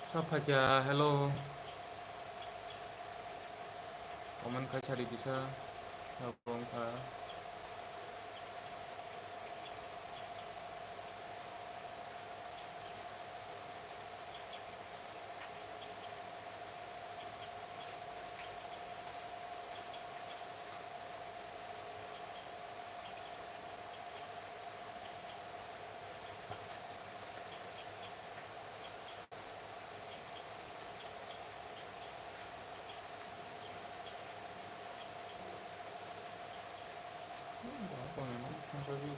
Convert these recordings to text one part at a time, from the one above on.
Sapaja, hello. Oman ka cari bisa. Habong ka. Apa memang? Apa sih?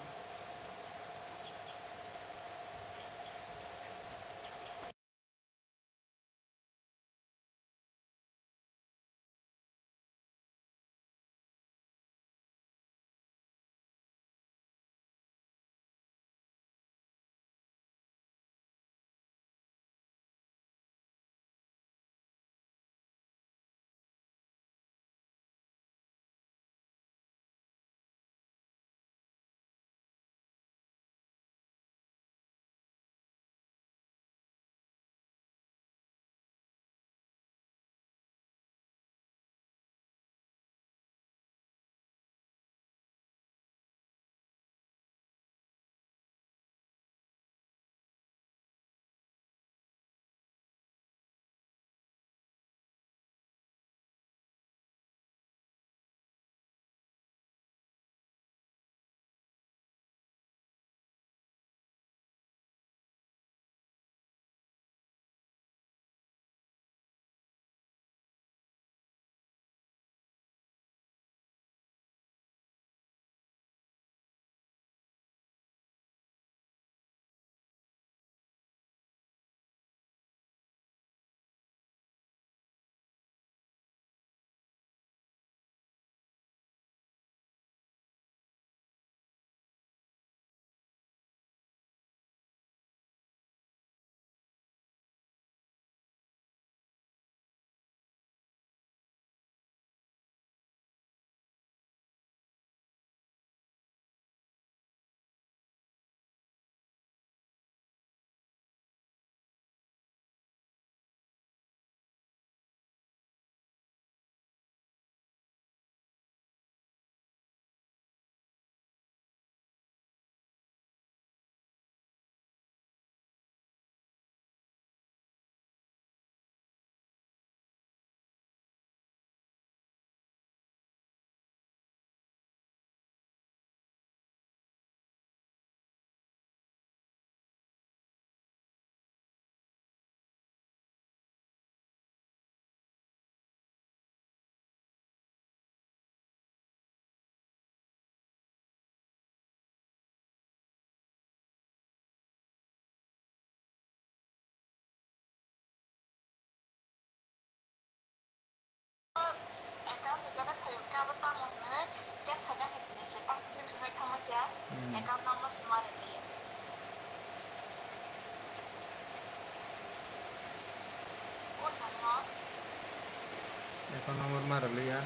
Eko nomor marah ya.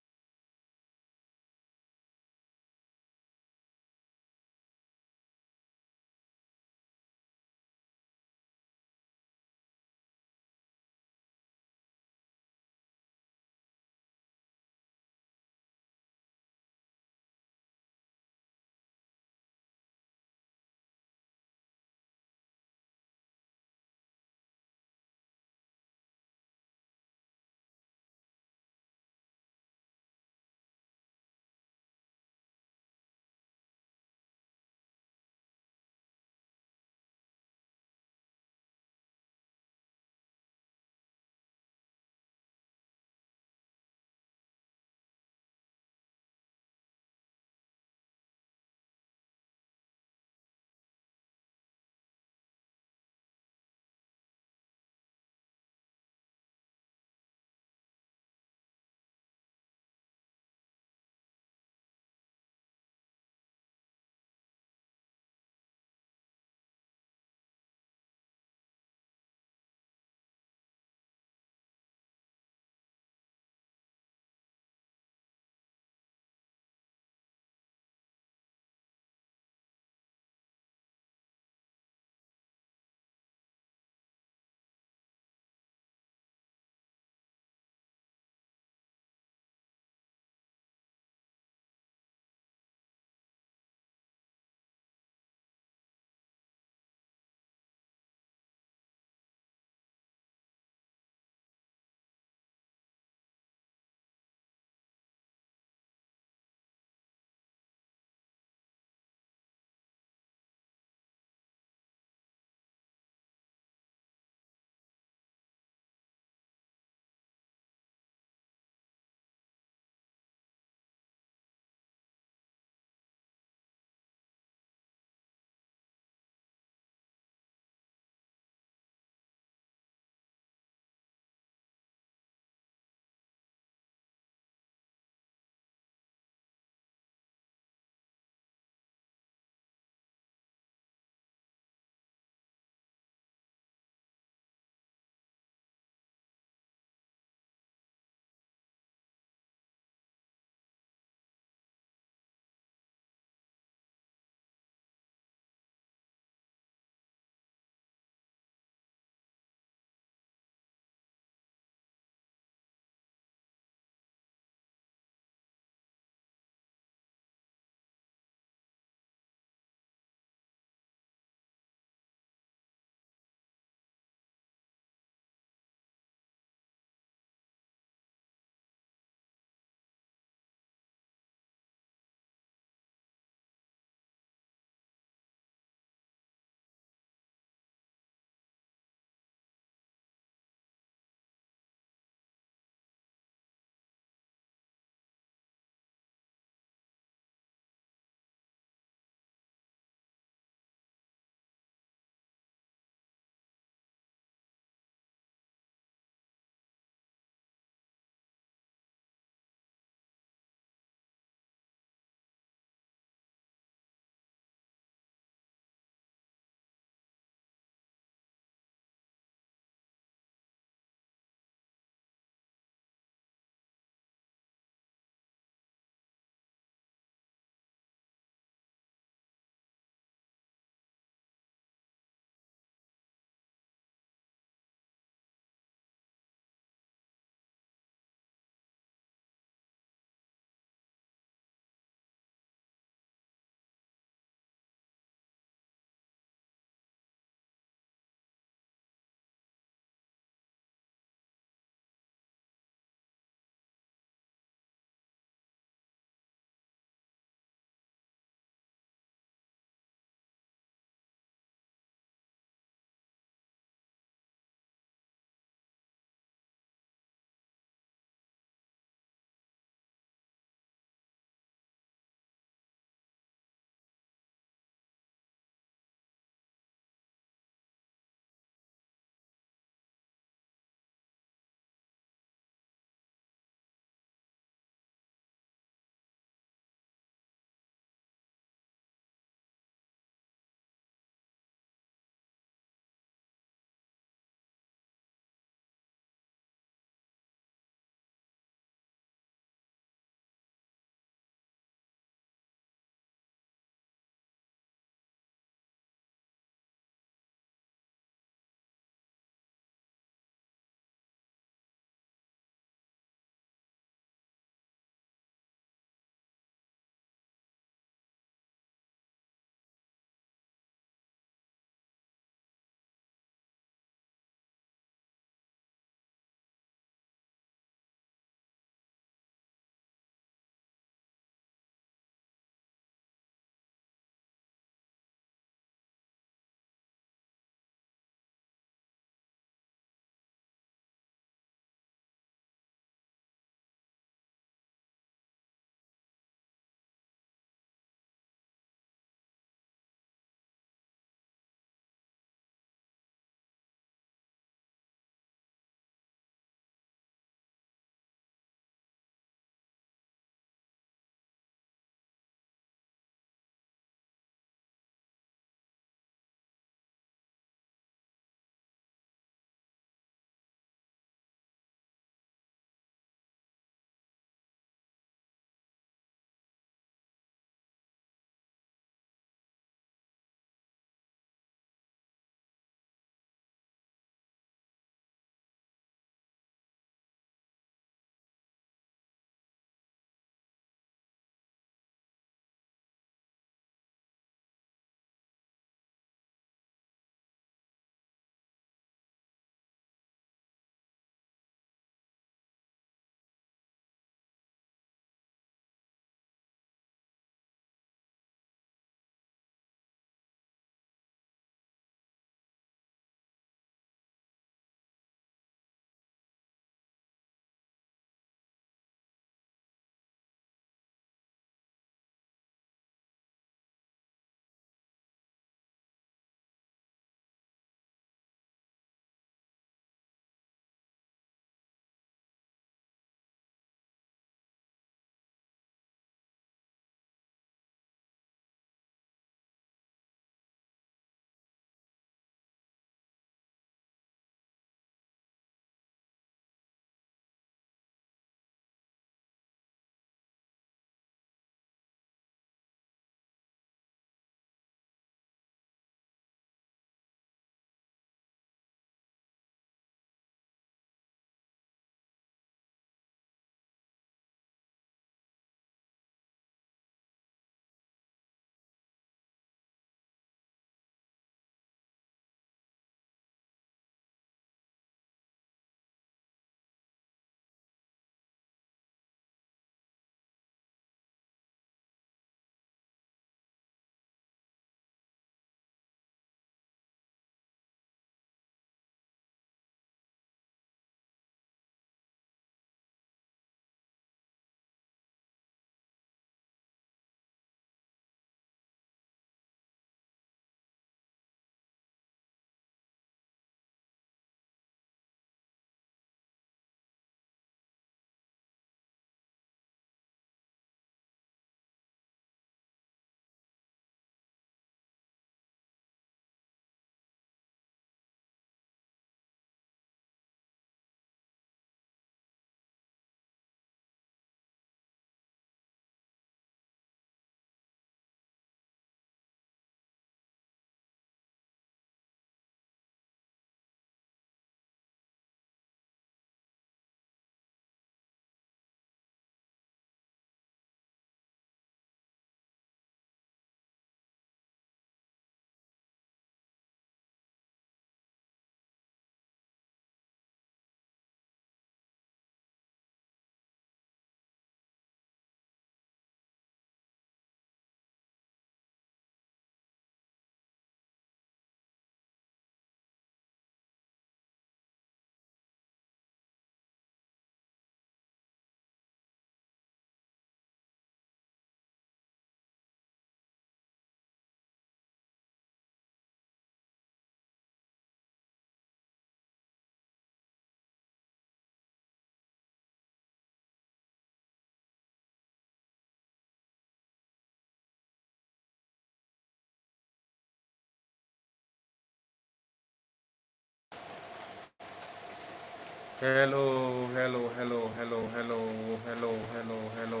Hello, hello, hello, hello, hello, hello, hello, hello,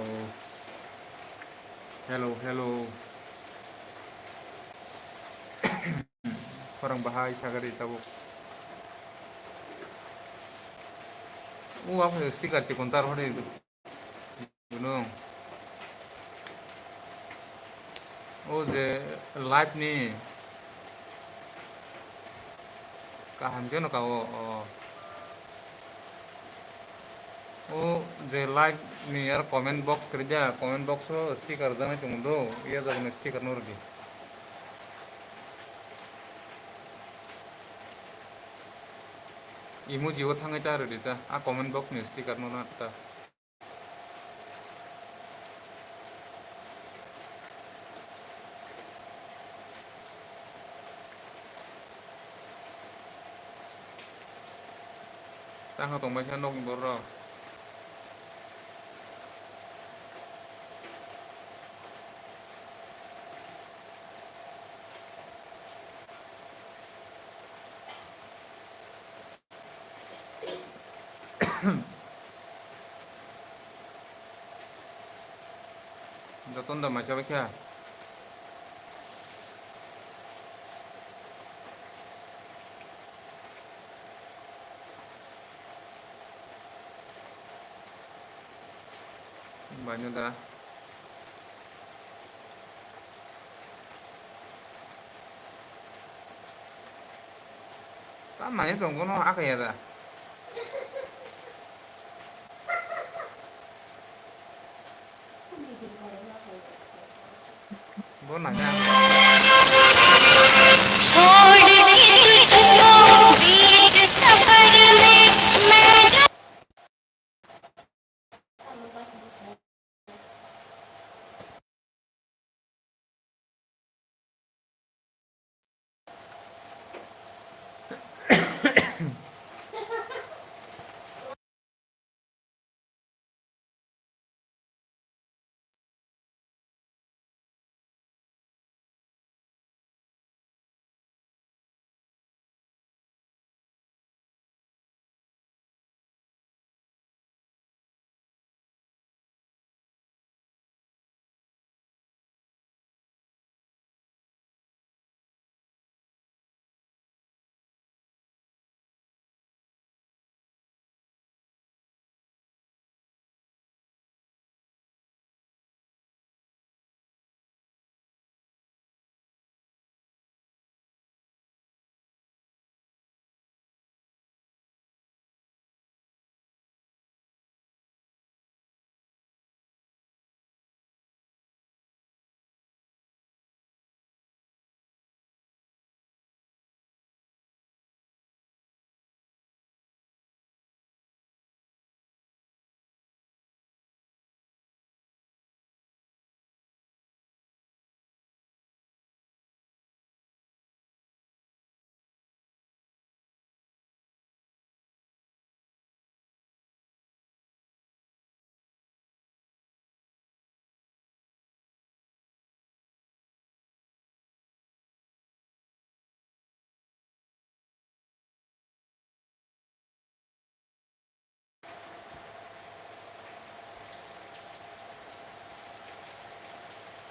hello, hello. Orang bahaya sagari tabu. Apa ya stiker cikontar hore itu. Gunung. Oh je live nih. Kaham ke no kau. Oh je live nih यार comment box kerja comment box lo stiker dana cuma do. Iya jadi stiker nur di. Imu jiwa thangnya cari di ta. Ah comment box nih stiker nur nata. Tangga tombak nok boro. Jatuh dah macam apa? Banyak dah. Tama itu kono apa ya dah? Gue nanya.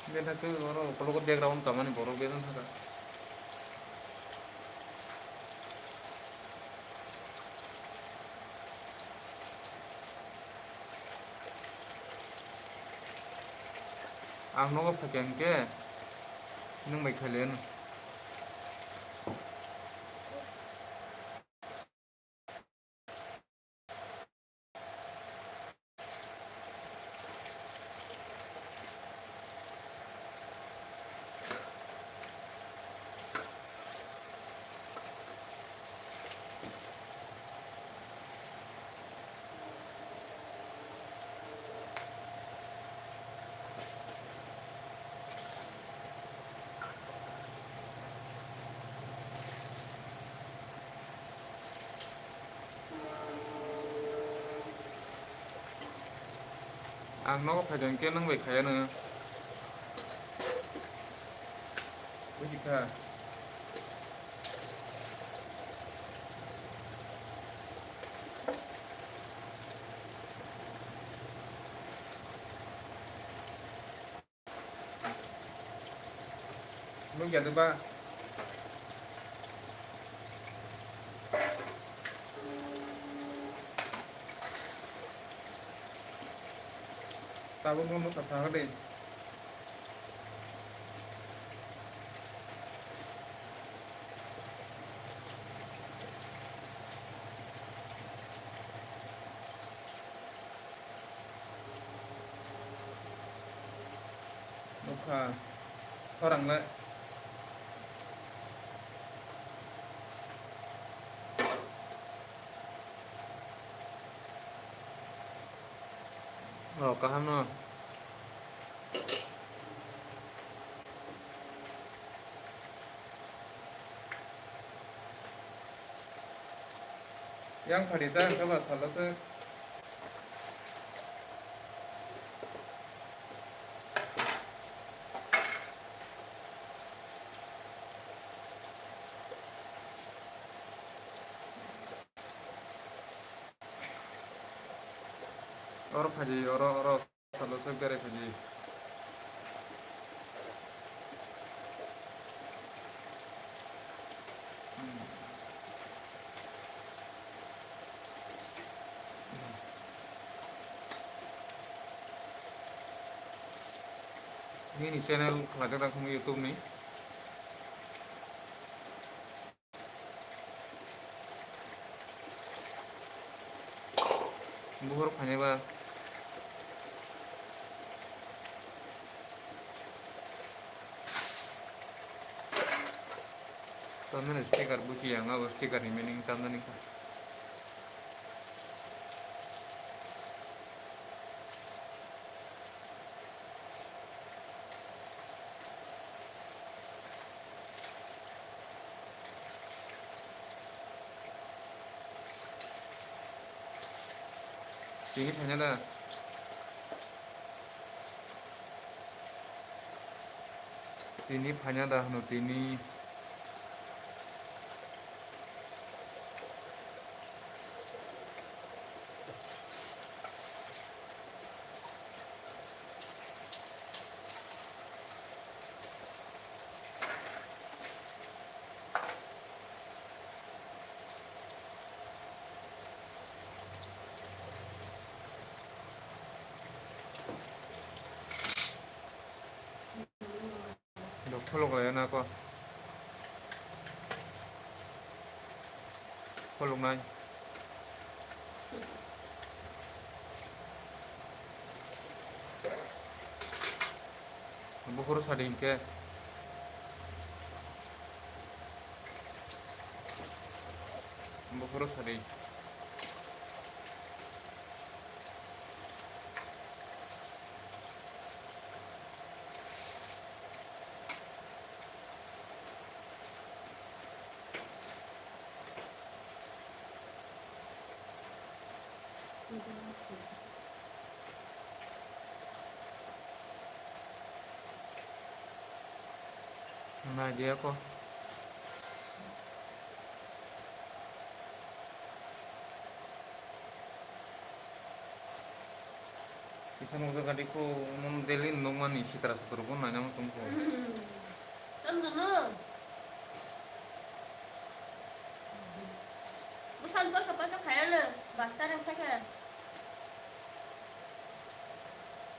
Dia tu orang kalau kau background taman ni borok betul tak? Ang nogo pakai ke, nung baik kalian. Ang nogo pakai ke nung baik kalian na. Ujika. Lúc giờ thứ ba. Tabung kamu kasar deh. Mukha orang lah. Oh, kaham no. Yang hadita coba salah se. Orang haji, orang salah se bere haji. Ini channel kelihatan kamu YouTube nih. Buhur panjaba. Tandan stiker buci yang nggak stiker remaining tandan ini. Ini panjada. Ini panjada, no ini. Follow kalian aku. Follow nai. Buhur sading ke. Buhur sading. Nah dia kok. Bisa nunggu kadiku nondelin nungan isi terasa turun nanya mau tunggu. Tanda bukan kau kepada kaya le, basta yang kaya.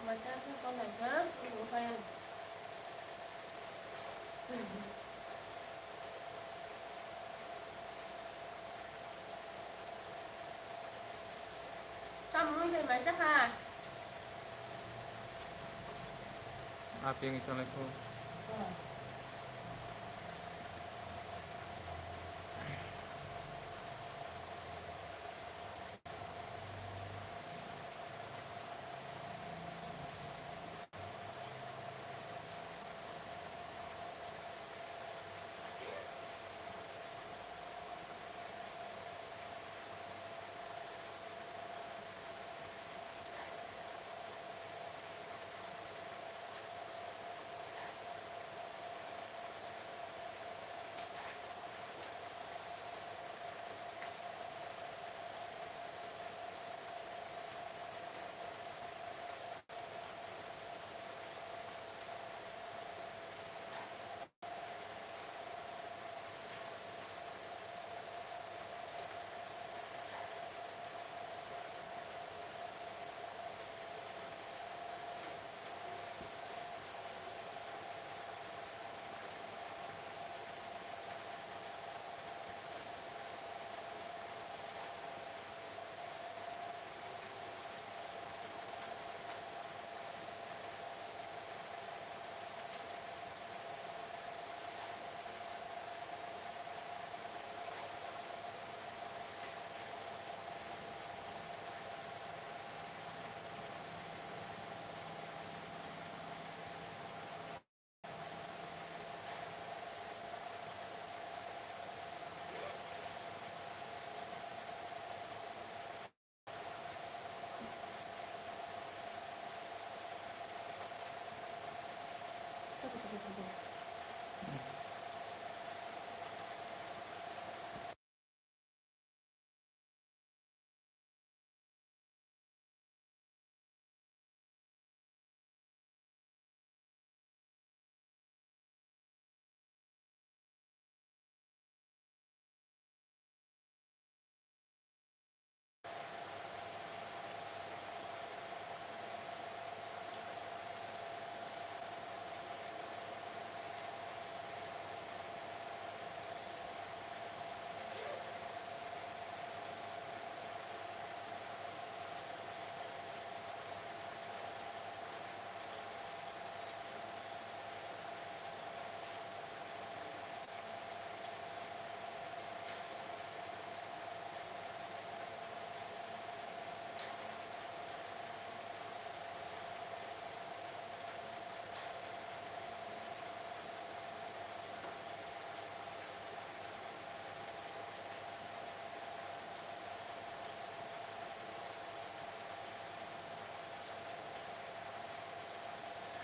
Basta tu kau kaya, kau kaya. Kamu ni macam apa? Apa yang istilahnya itu?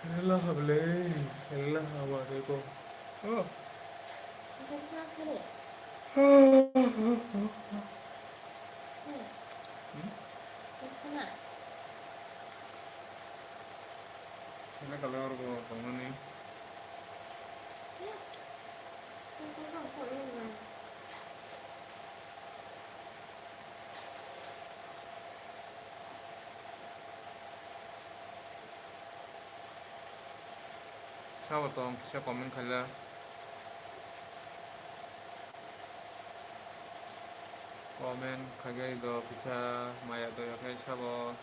Elah boleh, elah awak itu. Oh. 괜찮아, 그래. 응, 괜찮아. Sini kalau orang bangun nih, 야, 이거 걸리나. siapa tuh? Bisa komen kalian. Komen kalian itu bisa maya tuh ya kayak siapa?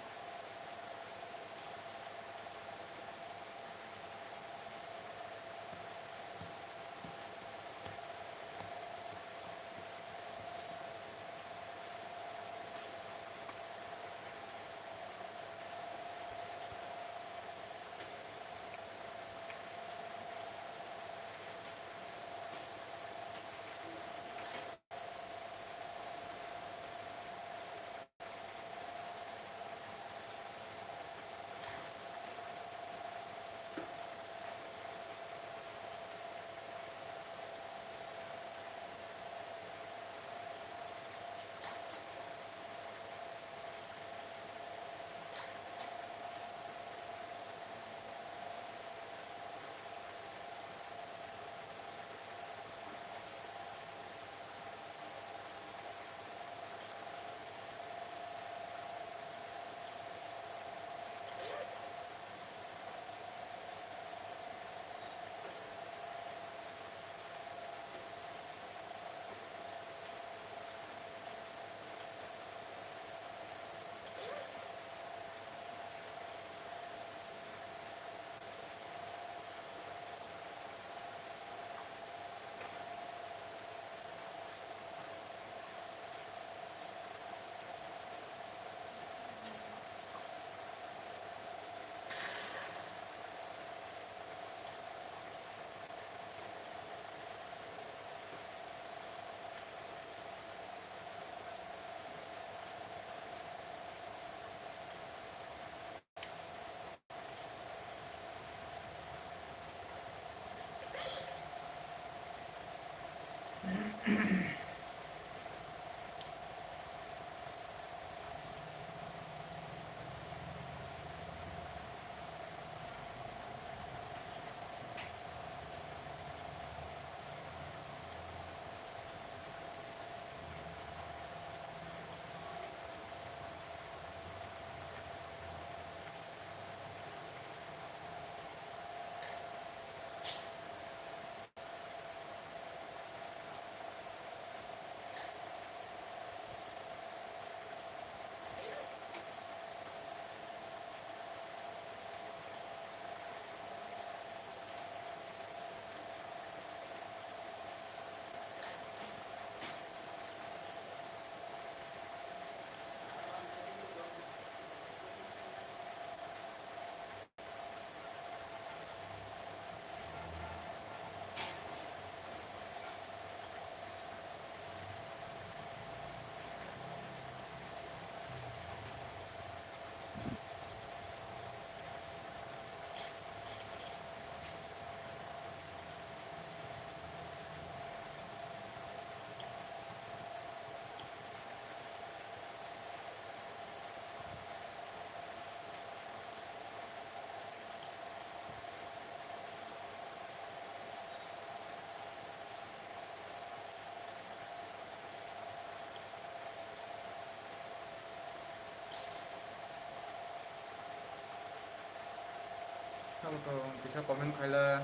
Sabuto bisa komen kaila.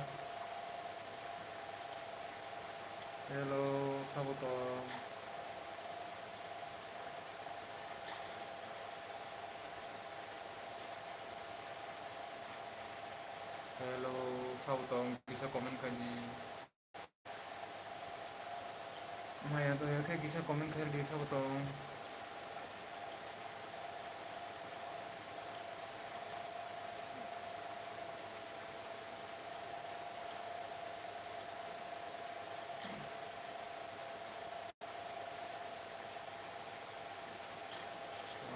Hello Sabuto. Hello Sabuto bisa komen kaji. Maya tuh ya kayak bisa komen kayak di Sabuto.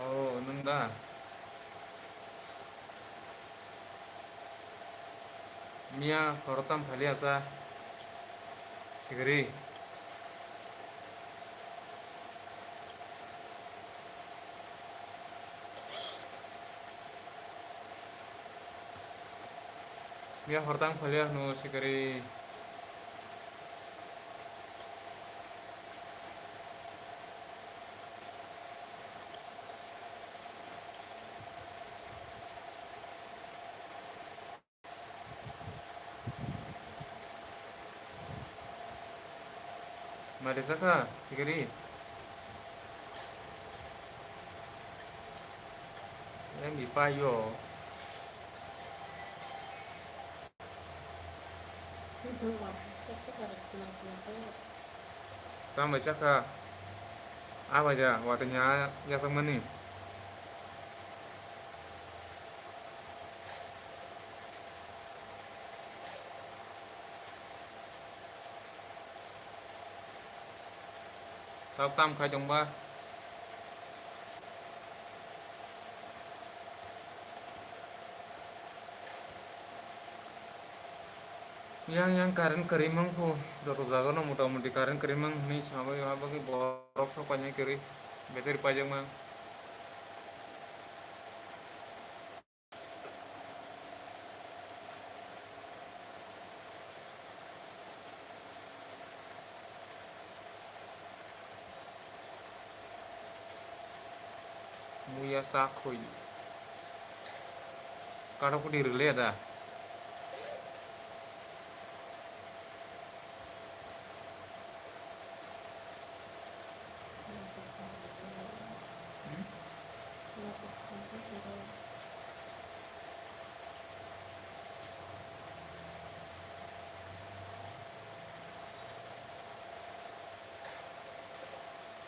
Oh nunda. Mia korotam bali asa. Sigeri. Mia hortang bali no sigeri. Madesa ka sigeri. Em bị pa yo. Wah, saya harus pulang-pulang. Tam baca ka. Apa aja waktunya ya sama nih. Tao tam khai trong ba. Yang karen kerimang po. Doro jago no muda-mudi karen kerimang nih sama yo apa ki borok so panya kiri. Beter pajang mang. Muya sakoi. Karo ku direle ada.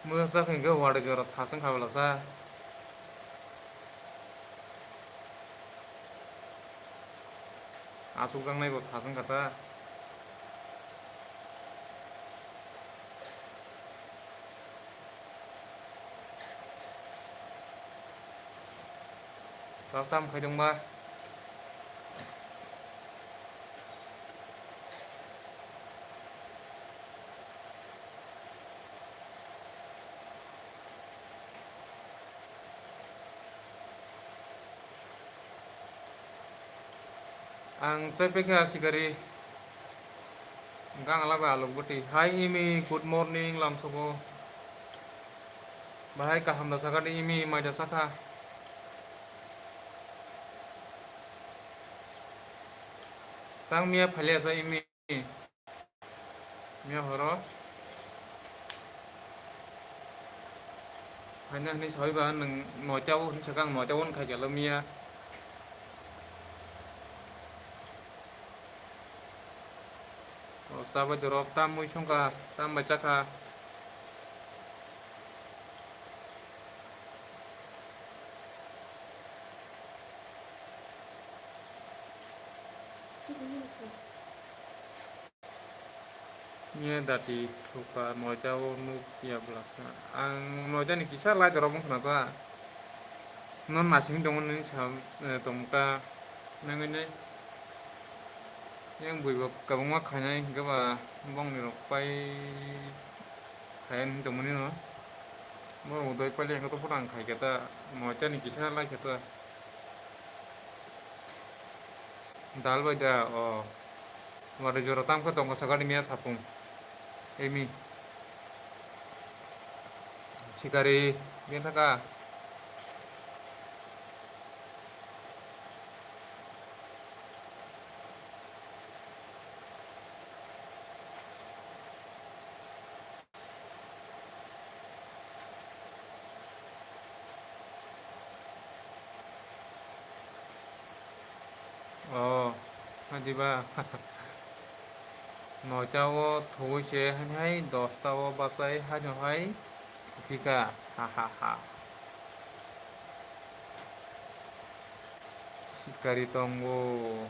Mưa sak hingga wada jorot hasang kabala sa. Asuk jang nai bo hasang kata. Tao tam khai trong ba. Ang CPK sigari. Gang ala ba alok boti. Hi Imi, good morning lam soko. Bahai kaham da saka di Imi maja saka. Tang mia phale sa Imi. Mia horo. Hanya ni soi ba nang mo chau ni sakang mo chau on khai jalo mia. Sabat jorok tam mui songka tam baca ka. Nia dati suka mo chau nu ya belasna. Ang mo jani kisah lah jorok mong kenapa. Non masing dong ni sam tongka nangai yang bui bak kabung mak khanai ke ba bong ni rok pai khayan dong ni no. Mo udai pai le to purang khai kata mo jani kisah lah kata. Dal baja oh. Wada jorotam ka tongka sagadi mia sapung. Emi sikari genta ka. Oh, adiba. Noitao those hai dostao basai hai Pika. Ha ha ha. Sikari tonggo.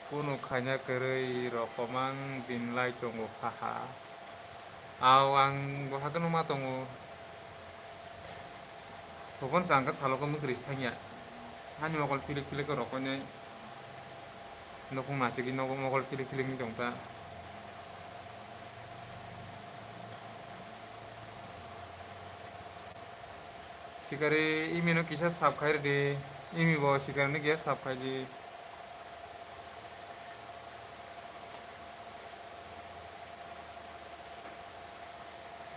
Kuno kanya kerai rokomang dinlai tonggo haha. Awang bohakan uma tonggo. Pokon sangka saloko mukris tanya. Hanya mokol pilih-pilih ke rokoknya. Nokong masih nokong mokol pilih-pilih ni jongta. Sikari imi no kisah sab khair de. Imi bawa sikari ni kia sab khair de.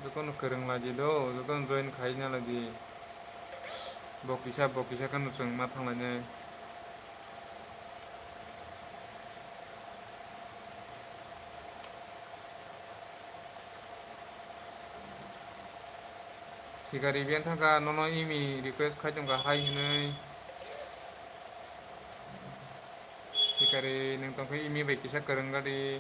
Dukon kereng lagi do. Dukon join khairnya lagi. Bok kisah kan usung matang lanya. Sikari bian thangka nono imi request khair jongka hai hinai. Sikari neng tongko imi bai kisah kereng gadi.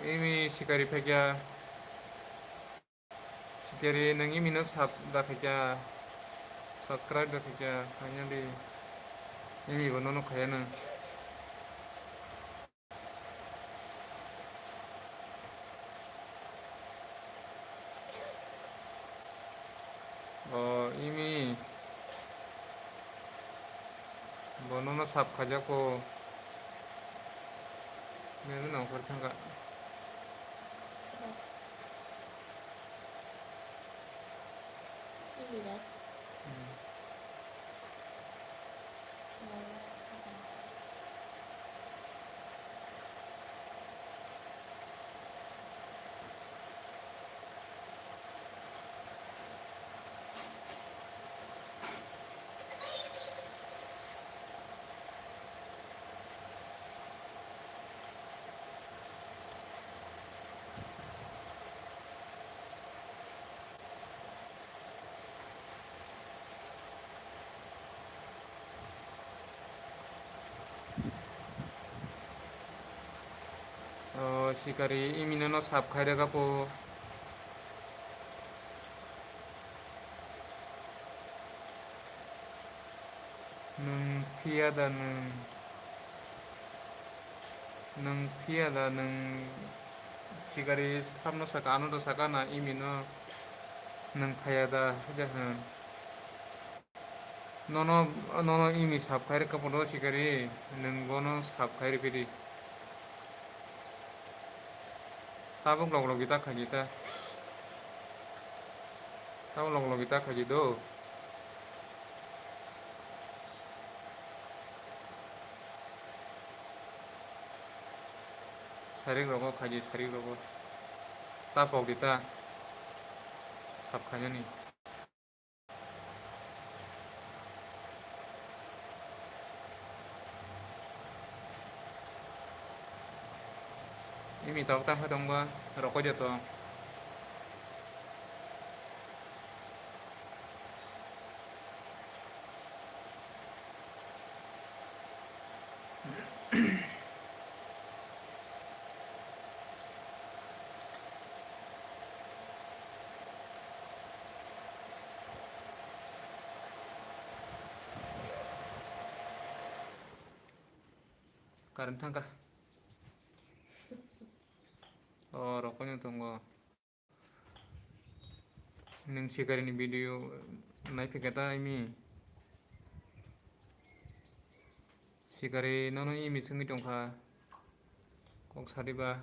Imi sikari pekya. Sikari neng imi no sab da pekya. Subscribe da pekya. Hanya di. Imi bo nono kaya nang. Imi bonono sab khajako meru nang khorthangka Ini dah. sikari imi no sab khairega po nung piyada nung sikari thamno saka ano do saka na imi no nung phayada hajahan nono imi sab khairega po do sikari nung bono sab khair pidi tabuk log log kita khajita tabuk log log kita khajido saring rogo khaji saring rogo tapok kita sab khanya ni imi tabuk tang khatong ba roko jato karan thangka rokonya tunggu neng sikari ni video naik kata ini sikari nono ini sengi tongka kok sariba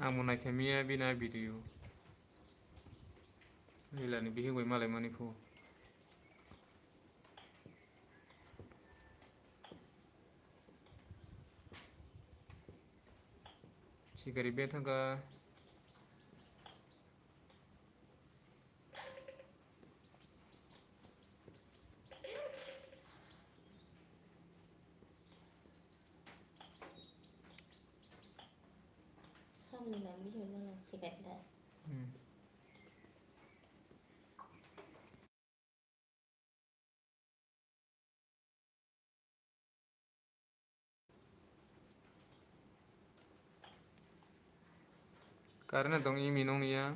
amo naik kemia bina video ila ni bihi gue malai manifu sikari be thangka Xong là ví dụ như là xì gạch đấy. karena dong i minong ya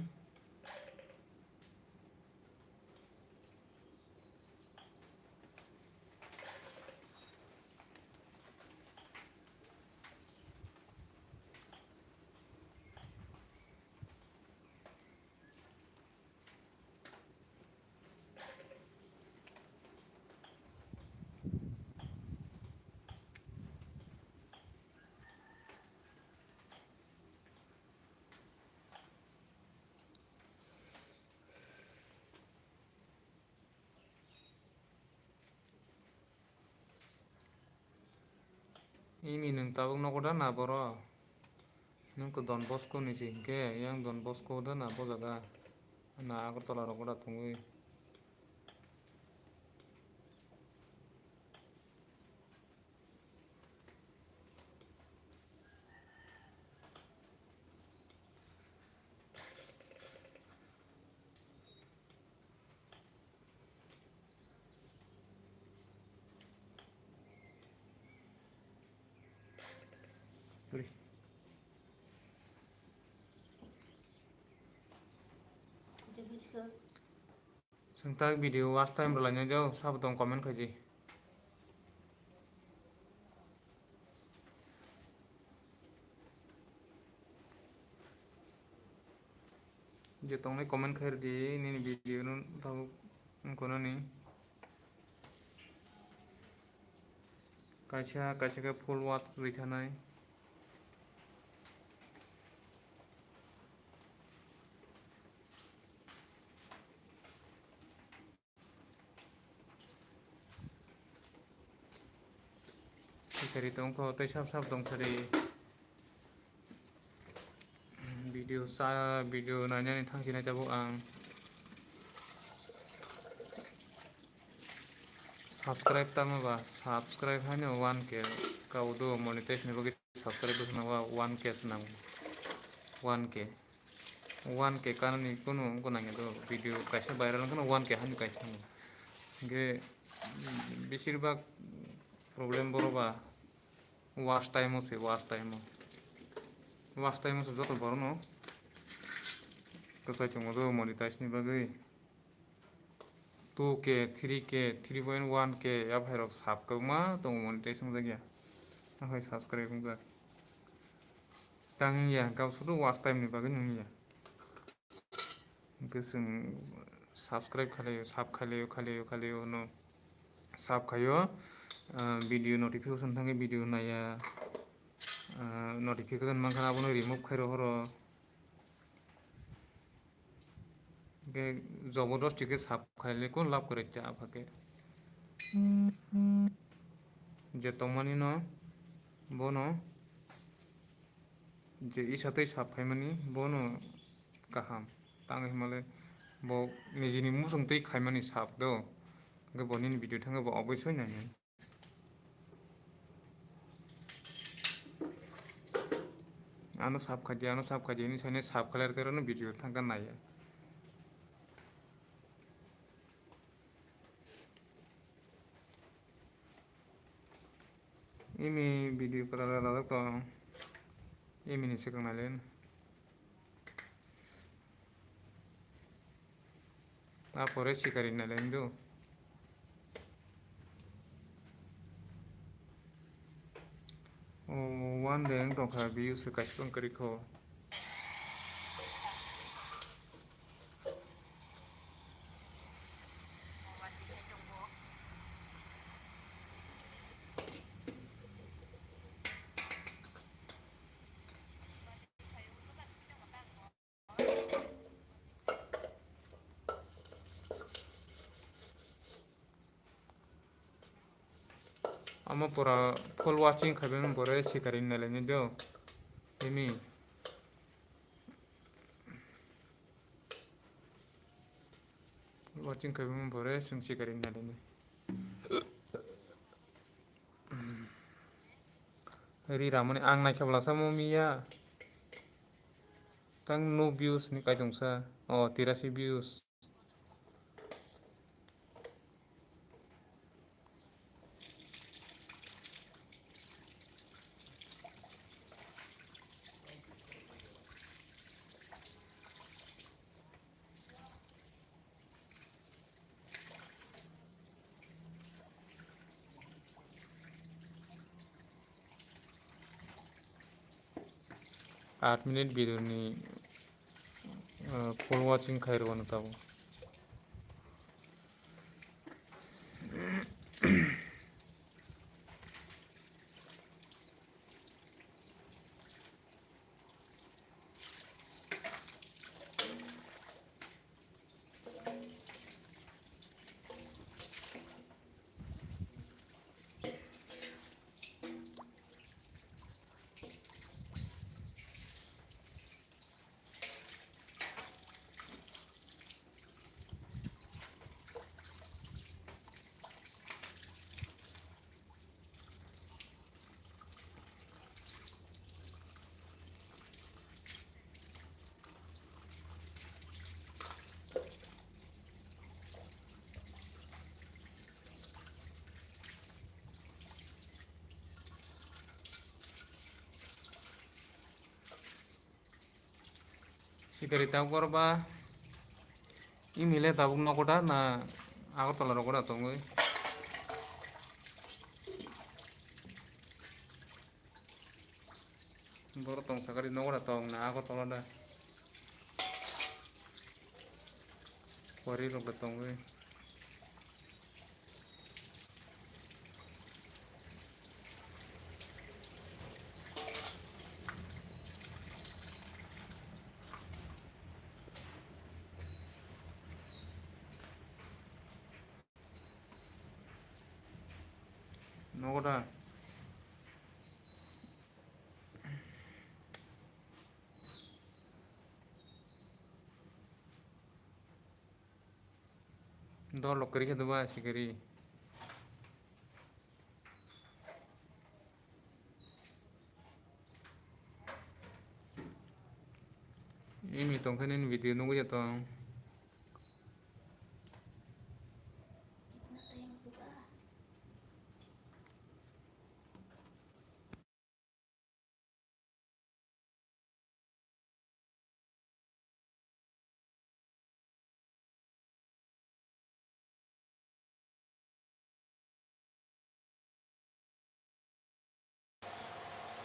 i minong tabuk nokoda na boro nungko Don Bosco ni singke yang Don Bosco da na bo jaga na Agartala rogoda tongoi Jadi bisa sengtak video watch time berlanya jauh sabu tong komen kaji je tong ni komen khair di ni video nun tahu kono ni kaisa kaisa ke full watch rikhanai sikari tongko tei sab sab tong khari video nanya ni thang sina jabu ang subscribe tama ba subscribe hanya 1k kau do monetize ni bagi subscribe tu nawa 1k senang 1k 1k karena ni kuno nanya do video kaisa viral kan 1k hanya kaisa ge বেশিরভাগ problem বড় বা watch time আছে watch time আছে যত বড় ন তো সাইতে মতো মনিটাইজ নি বাগৈ 2k 3k 3.1k या भाइरक साबकमा दङ मनिटाइजेसन जायगा आखाय साबस्क्राइब जा तांगिया गावसुदो वाच टाइम नि बागै नोंनिया गोसों साबस्क्राइब खालायो नो साब खायो भिडियो नोटिफिकेशन थांगे भिडियो नाया नोटिफिकेशन मानखाना आबो रिमुव खायरो हरो के जबरदस्ती के साब खाइले को लाभ करे चा आफाके जे तमानी न बोनो जे इसातै साब खाइमानी बोनो गाहाम तांगे हिमाले बो निजिनि मुसुं तै खाइमानी साब दो के बनि भिडियो थांगे बो अबयसय नायनो आनो साब खादिया नि साइने साब खालार करनो भिडियो थांगा नाया ini video para lalak to ini ni sekang nalen apore sikari nalen do one day ang tong kha view se kaspang kari kho ama pora full watching khaben bore sikari nalen do ini watching kami membore sung sikari nadene ri ramani ang naikhabla samo miya tang no views ni kaitongsa 83 views minute video ni full watching khairo no tabo sikari tahu korba imile tabuk nokoda na ako tolar rokoda tongoi boro tong sakari nokoda tong na ako tolada kori rokoda tongoi nokoda do lokari khadba sikari imi tongkhanin video nunggu ya tong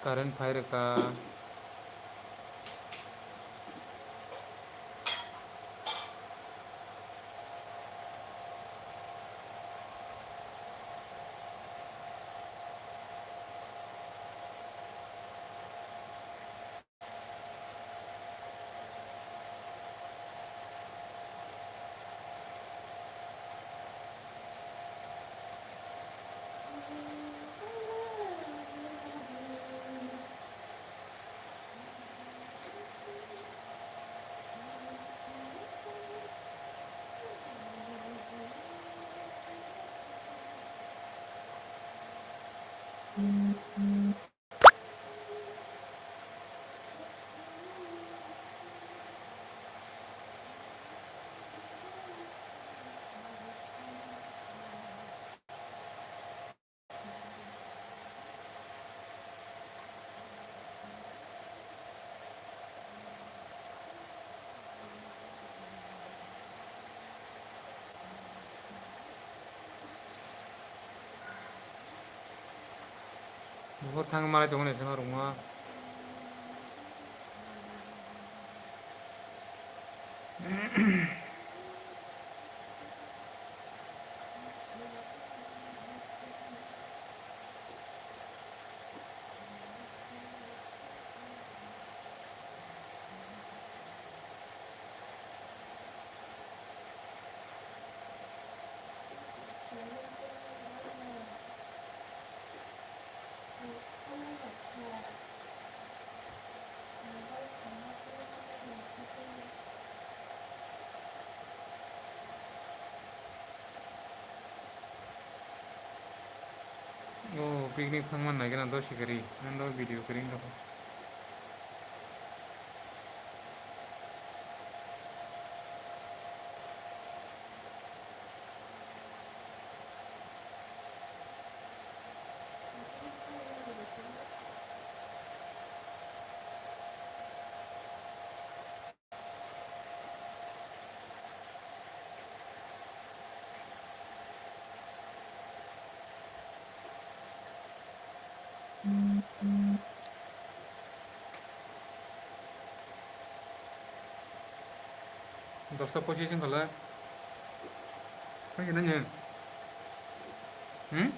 current fire ka buhur thang malai tongone sama rumah Oh, picnic thangman na gana do shikari. Nando video kering do. Dosta position kala. Kaya nanya. Hmm?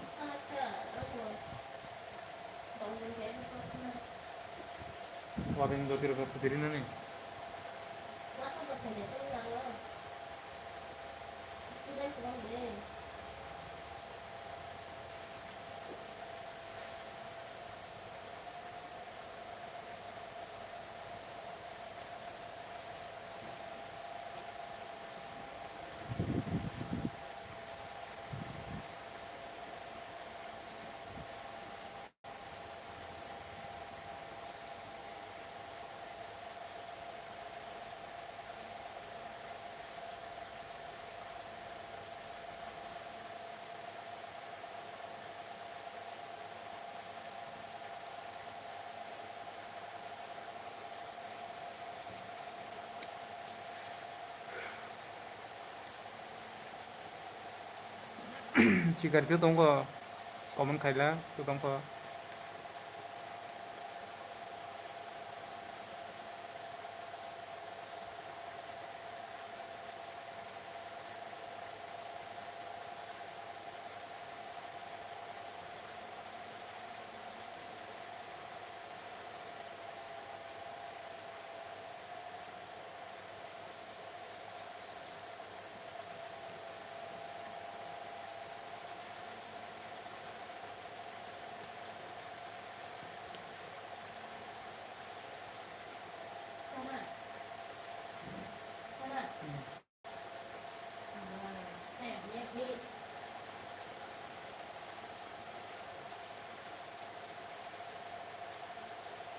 Wabing do tiro ka putiri na ni. Shikari tu tongko. Common kaila tu tongko.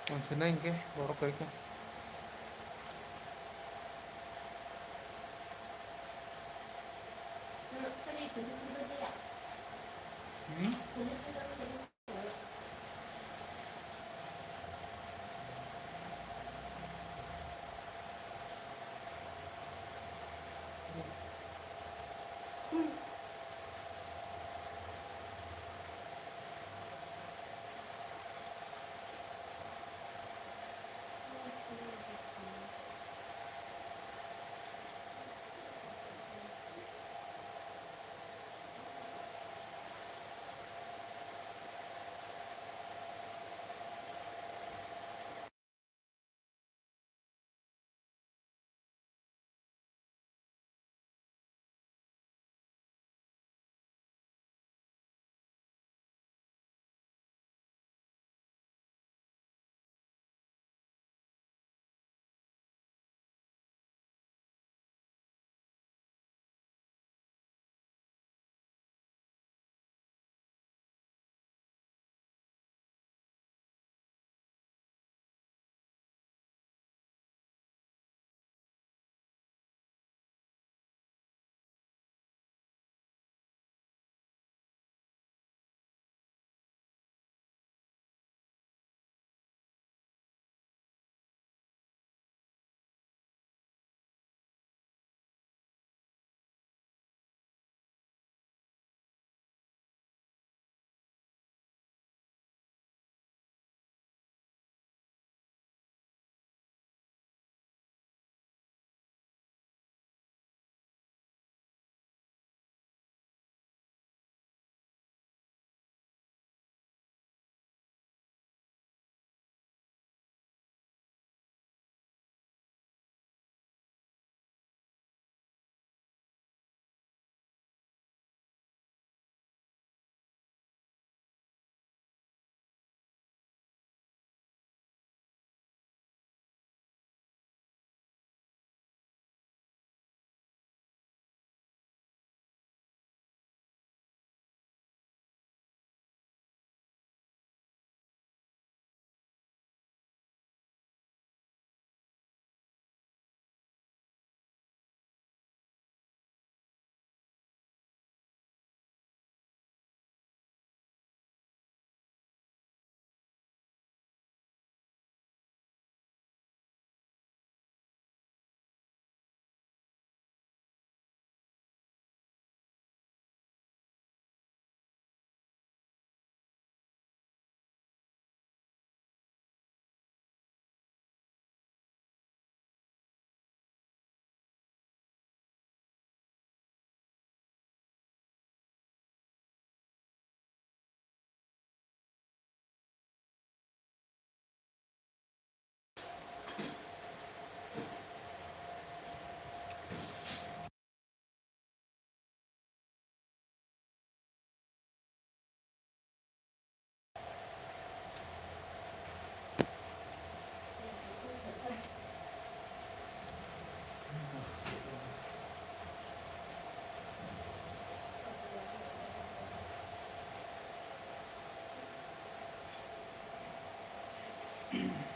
Onsen na inke. Borok kaya. Hmm? Hello.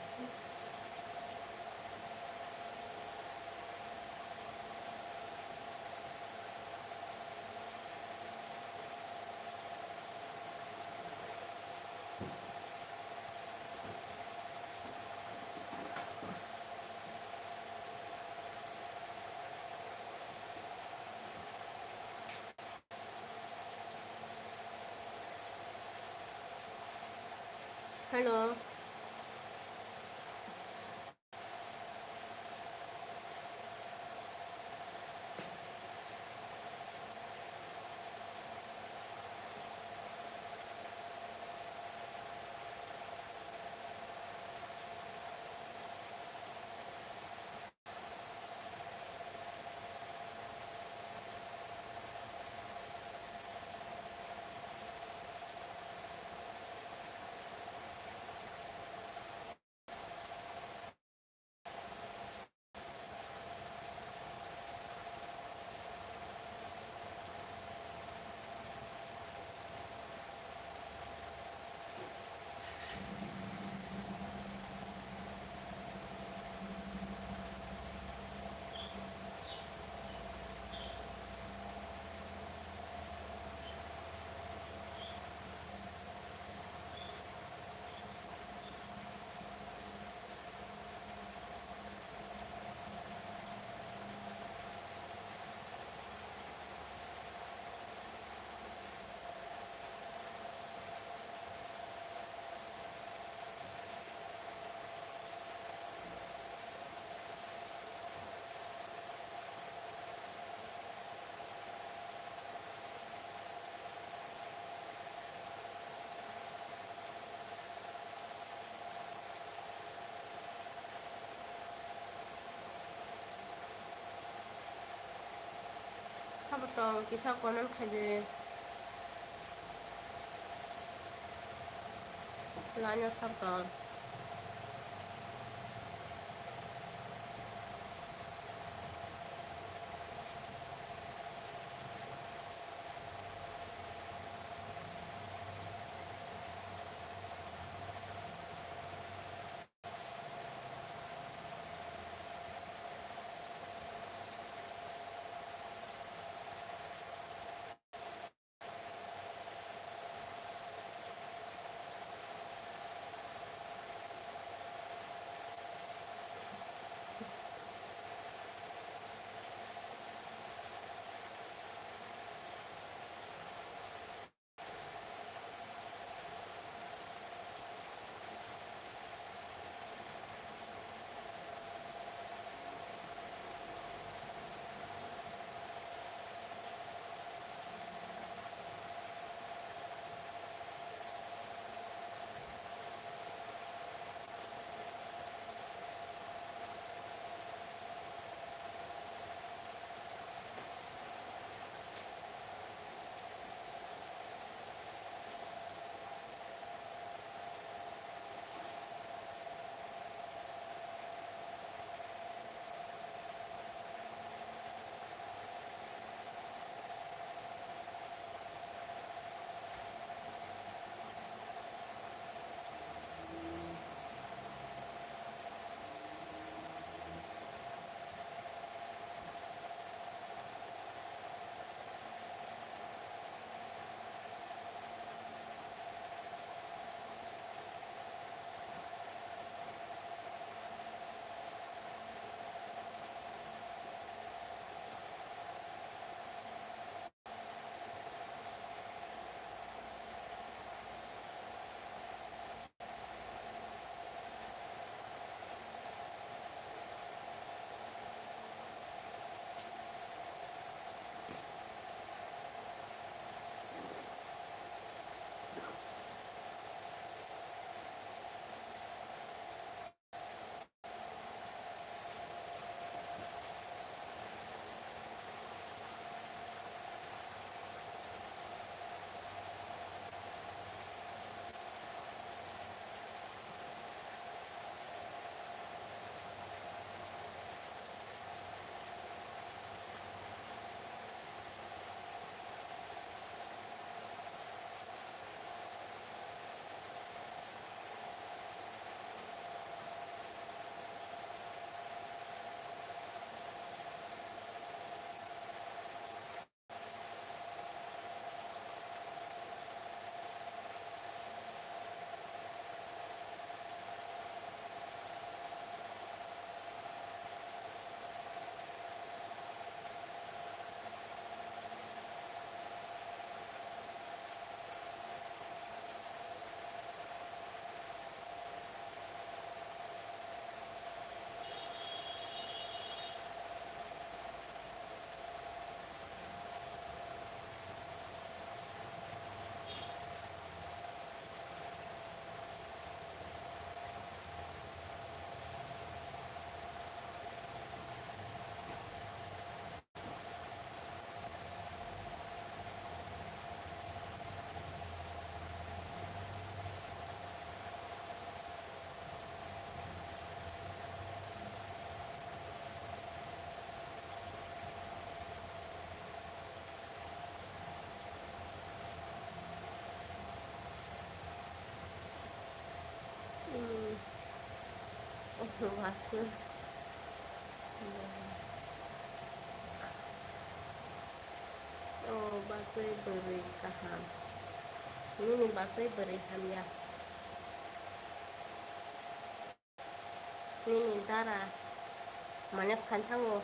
Sabotong kisah konon kaje lanya sabotong. बासो बासै बोरै गाहाम nini बासै बोरै हामया nini dara manes kantango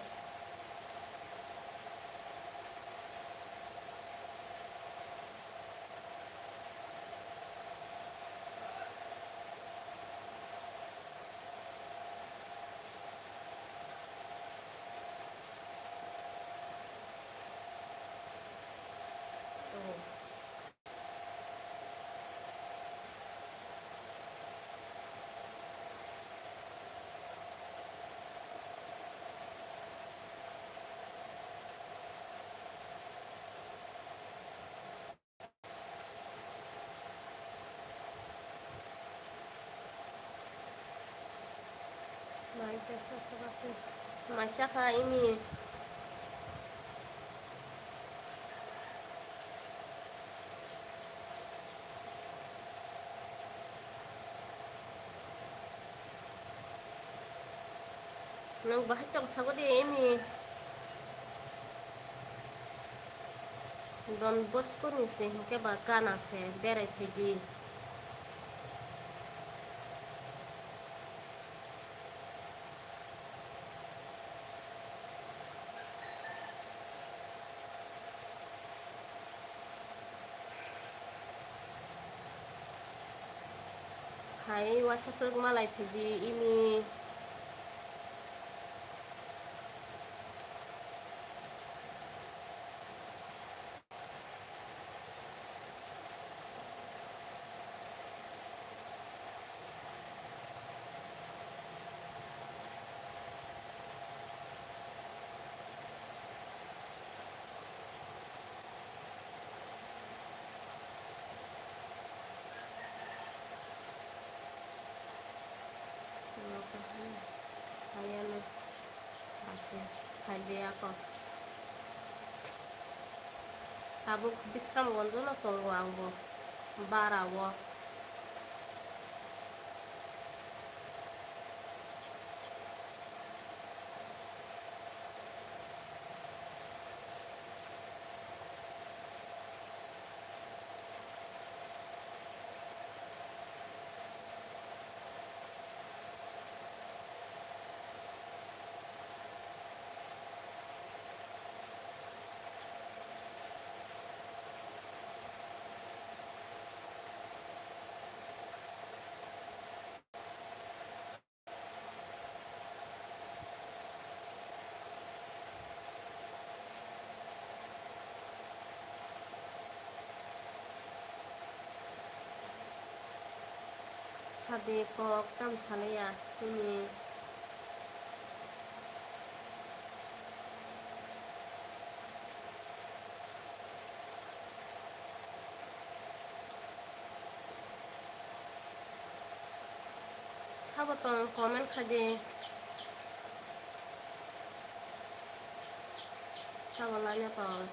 masyaka ini nang bahatang sagodi ini Don Bosco ni se ke bakana se bere pegi hai wasasuk malai pegi ini hayano basi hadi ako tabuk bisram gondo no tonggo angbo barawo sadi kok tam salaya ini sabatong komen kaje sabalanya tong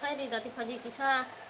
Hai di dati pagi kisah.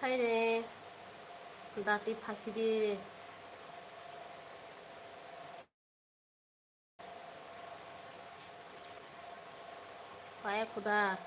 Hai de dati phasi di paya kuda.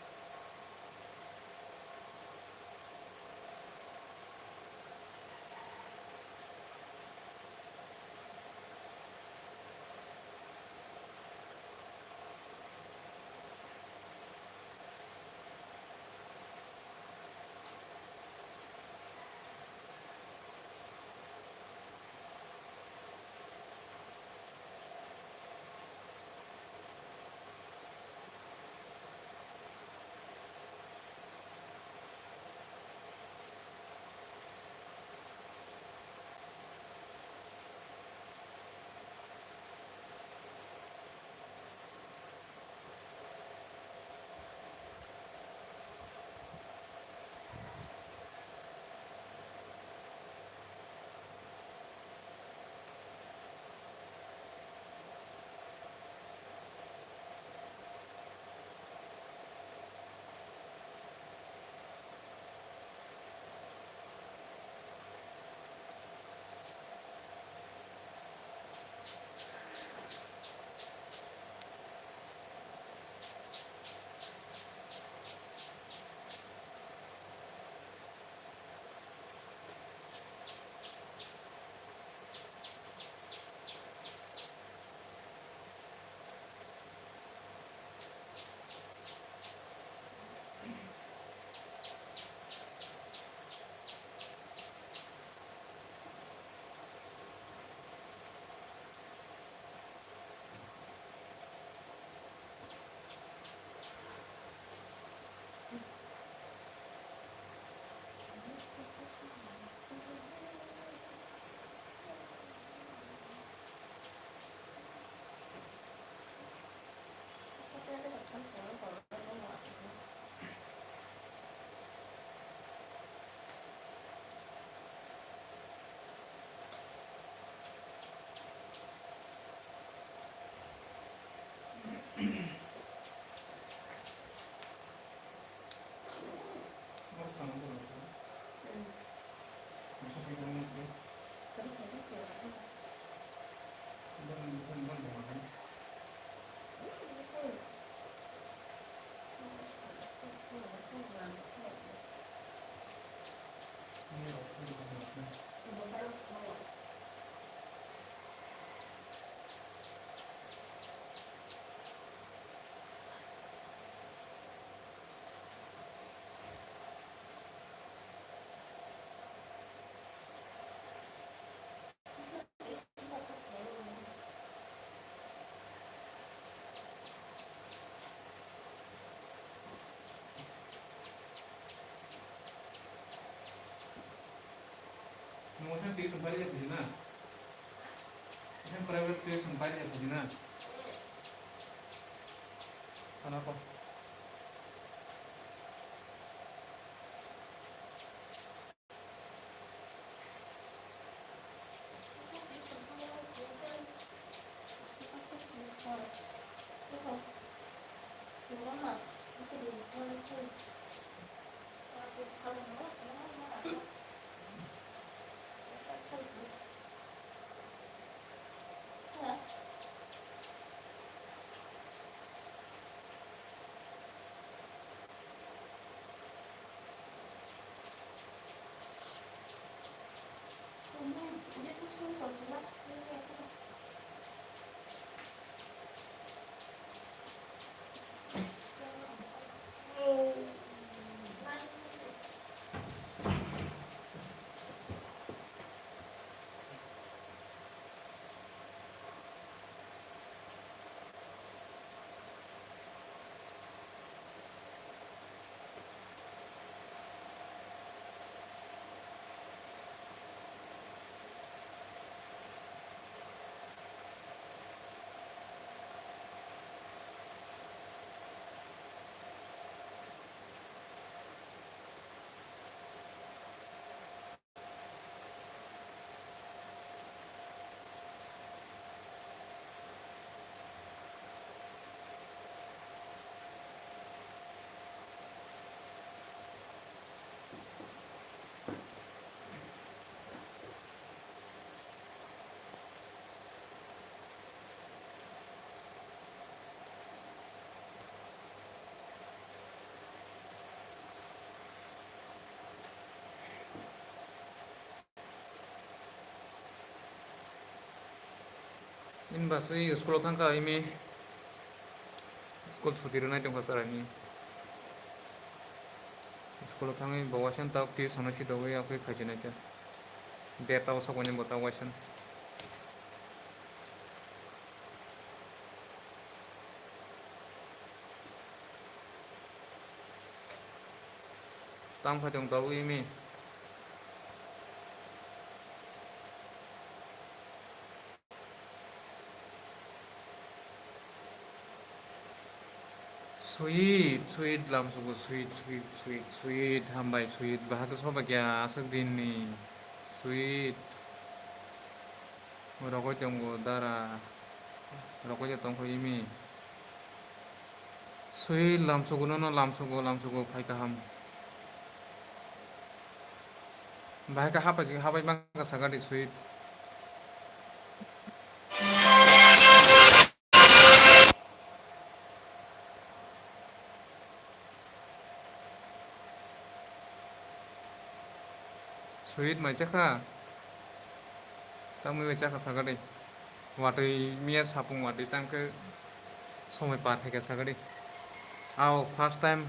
private tuition bayar bijina kenapa in basi sekolah tangka ini sekolah ছুটির নাই tengah sarani sekolah tangi bawasan tau tuition si dawai aku kaji naja data usah kau nyebut bawasan tam kajong tahu ini sweet lam suku sweet hambai sweet bahasa sobat ya asal dini sweet rokok jonggo darah rokok jatong ko ini sweet lam suku nono lam suku pai kaham bahasa hapai bang kasagadi sweet sweet macam kah tamu macam kah sagadi waktu mia sapung waktu tangke somai part hai sagadi aw first time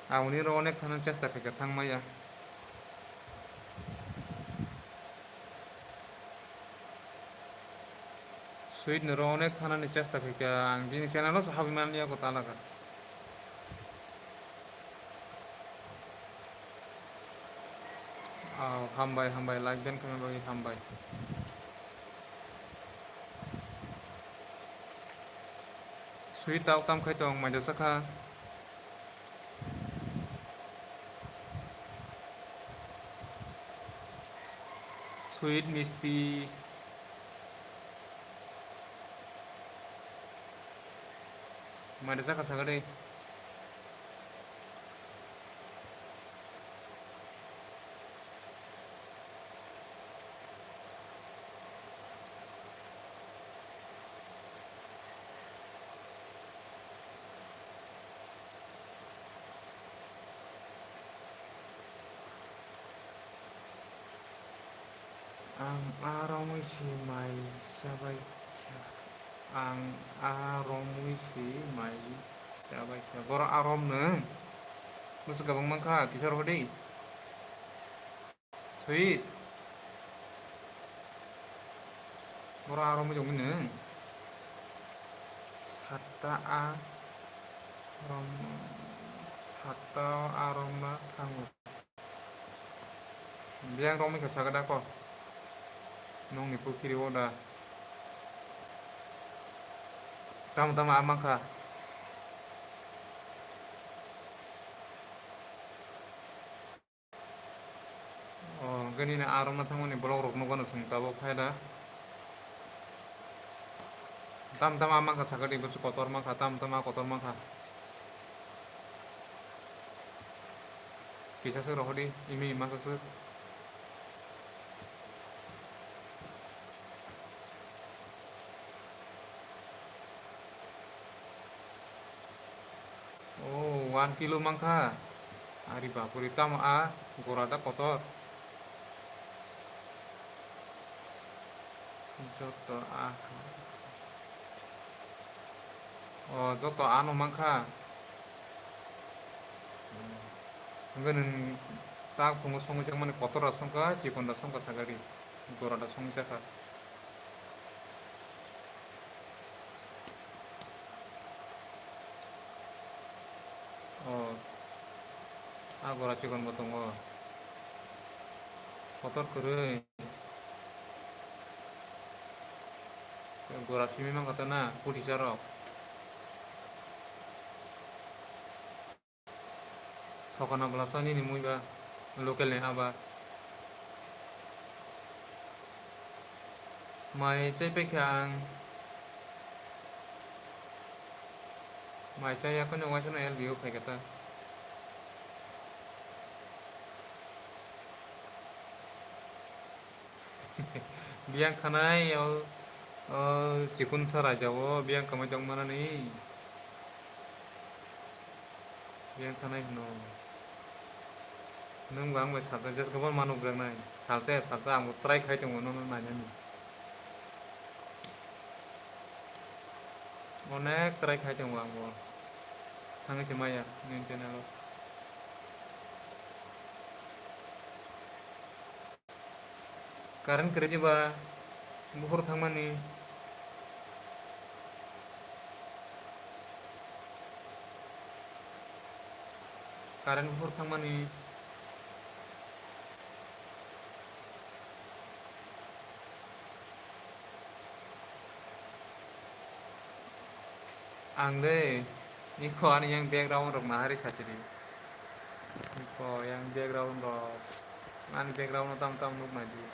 aw ni ro onek thanan chesta kai thang maya sweet ni ro onek thanan chesta kai ang bini channel lo sahabi man liya ko talaga hambai like dan kami bagi hambai sweet tau kam khai tong maja sakha sweet misti maja sakha sagade ang araw si may sabay ang araw si may sabay gora arom ne musu gabang mangka kisar hodi sweet gora arom jong ne arom sata aroma tangu biang romi kasagada ko nongni pukiri oda tama tama amangka gani na aram na thangmani blog rok nugo no sungtabo phaida tam tam amangka sakati busu kotor mangka tam tam kotor mangka kisah rohdi imi makasu oh 1 kilo mangka ari bapuri tam gorada kotor joto joto ano mangka nggak tak pungu songo cek mani kotor songka cikonda songka sagari gorada songo ceka gora cikon botongo kotor kere gora simi mang katana pudi jarok thokana belasani ni muiba local ne aba mai cai pekyang mai cai ya kono wasono el bio pekata biang khanai cikun sara jawo biang kama jong mana ni biang khanai no nung bang mai sata jas gobal manuk jang nai salsa ang try khai tong no nanya ni onek try khai tong ang bo hangi semaya nin channel karen kerja ba buhur thangmani karen buhur thangmani ang deh niko ani yang background rok nahari satiri niko yang background rok ani background tam tam nuk maju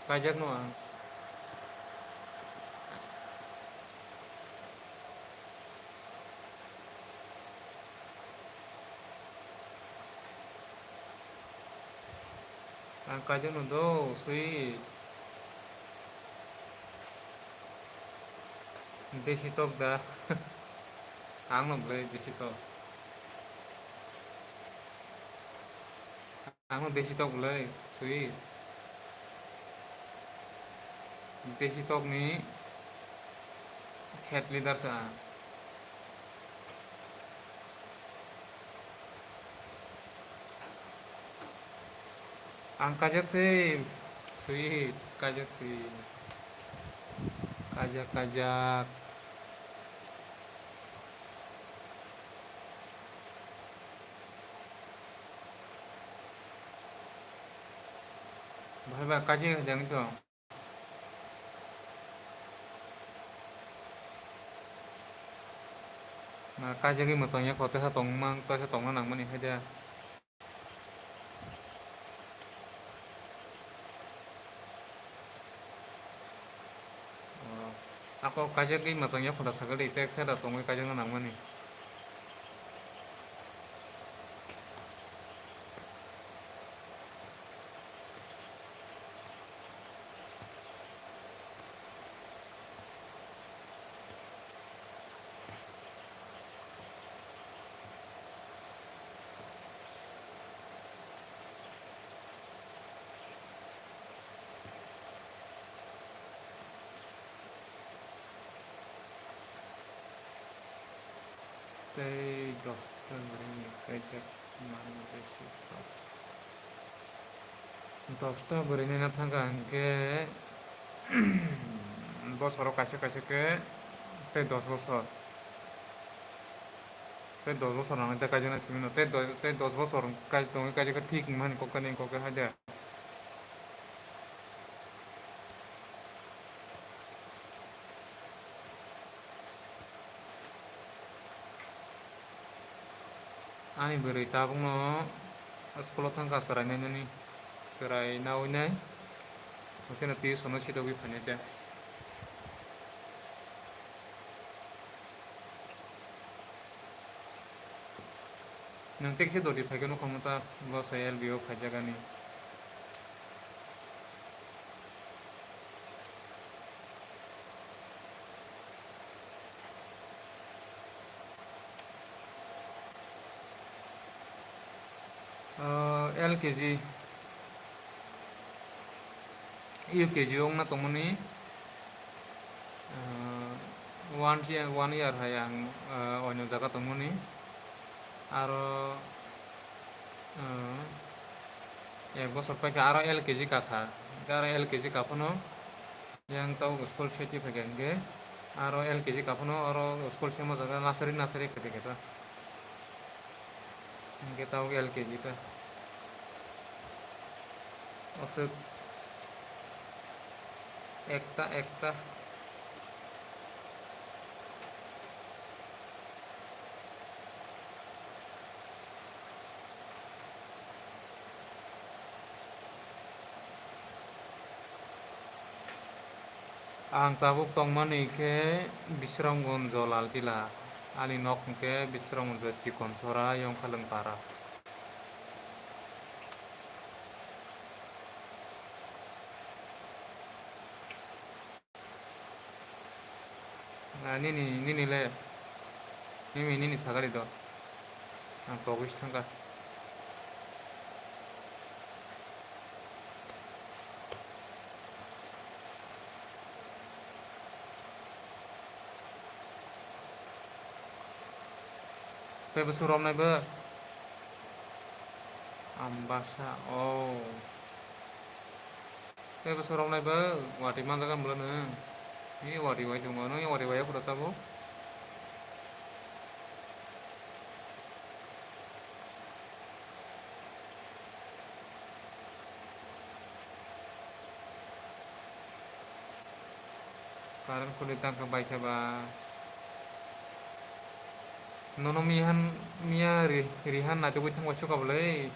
pajak no ang kajak no do sui desi tok da ang no ble desi tok ang no desi tok ble sui desi tok ni head leader sa ang kajak sih sui kajak sih kajak bahwa kajak jangan itu nah kajak ini masanya kota sa tong nang mani aja ako kajak ini masanya kota sagale itu saya tong kajak nang mani teh dokter beri kajak mana besi dokter beri ini natangga ke bos orang kasih ke teh 10 বছর Tei 10 bosor nang te kaji na simi no tei 10 bosor kaji tongi kaji ka ঠিক man kokani koke haja. Ani beri tabung no sekolah tangka serai nani serai nawinai. Mesti nanti sono situ gue punya aja. Nanti kita dodi pakai no kamu ta gak saya LBO pakai ni. LKG UKG ong na tomoni 1 year hayang onyo jaga tomoni aro 1 bosor pakai aro LKG katha aro LKG kapono yang tau school seti pakai ge aro LKG kapono aro school semo jaga nasari pakai kita kita tahu LKG ta osuk ekta ang tabuk tongmani ke bisramgon jolal tila ali nok ke bisramgon cikon sora yang kaleng para nini le nini sagari do ang togis tangka pe besurom nai be ambasa oh pe besurom nai be wati manjakan bulan ini wati wai cuma no yang wati wai aku datang bu karena kulit tangka baik ba nono mia rihan na coba tang wacu kablai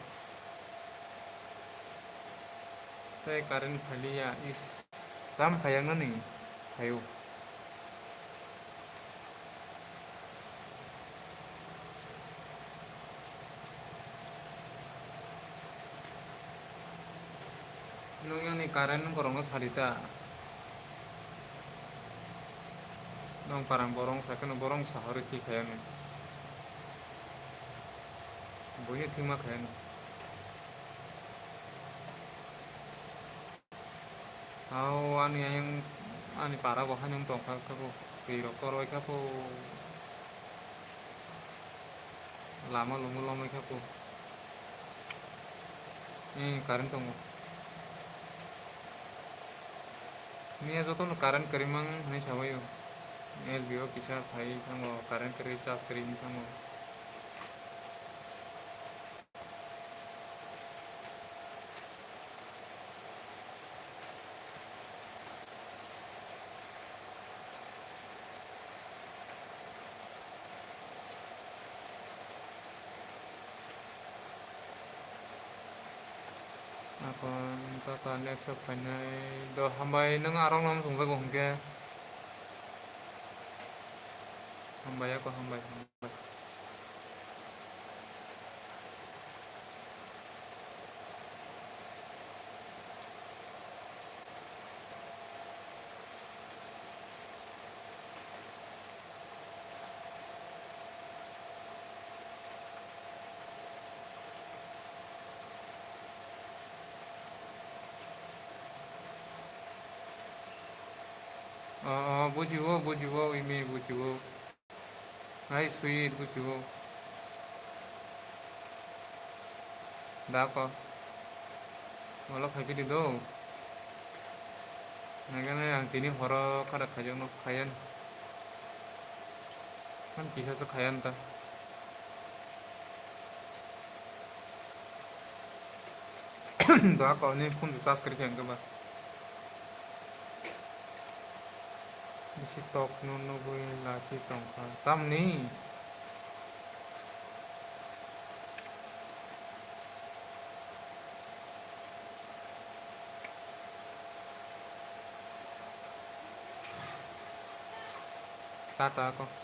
saya karen bali ya is tam hayang nih ayo nung yang nih karen korong salita nong parang borong sakit borong sahari sih kayak nih boynya terima kayak nih ani yang ani para bahan yang tongkak kaku kiro toro kaku lama lumu kaku ini karen tunggu ini aja tuh karen kerimang ini siapa yo LBO kisah भाई sama karen keri cas kerim sama apa kata next banyak do hambai neng arong nam sungsa gong ke hambai aku hambai bujiwo ini bujiwo hai sweet bujiwo dako malah kayak gitu nah kan yang ini horor kada kayak no kayan kan bisa sekayan ta Doa ko ni phone charge kari keng ba. Bisi top no bui la si tong kha. Tam ni. Tata ko.